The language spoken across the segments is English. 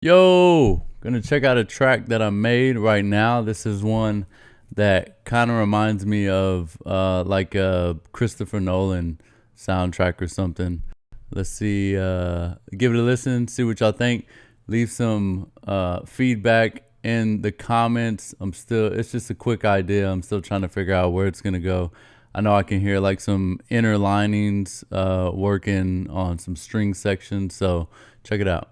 Yo, gonna check out a track that I made right now. This is one that kind of reminds me of like a Christopher Nolan soundtrack or something. Let's see, give it a listen, see what y'all think. Leave some feedback in the comments. It's just a quick idea. I'm still trying to figure out where it's gonna go. I know I can hear like some inner linings working on some string sections, so check it out.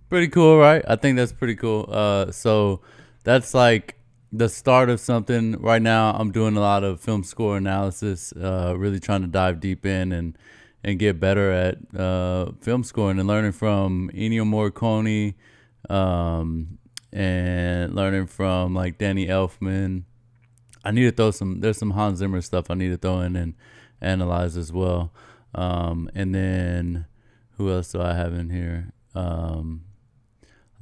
Pretty cool, right? I think that's pretty cool. So that's like the start of something. Right now, I'm doing a lot of film score analysis, really trying to dive deep in and get better at film scoring and learning from Ennio Morricone, and learning from like Danny Elfman. I need to throw some. There's some Hans Zimmer stuff I need to throw in and analyze as well. And then who else do I have in here?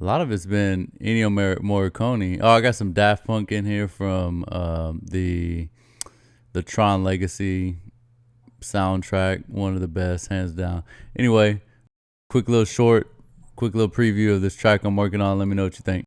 A lot of it's been Ennio Morricone. Oh, I got some Daft Punk in here from the Tron Legacy soundtrack, one of the best, hands down. Anyway, quick little preview of this track I'm working on. Let me know what you think.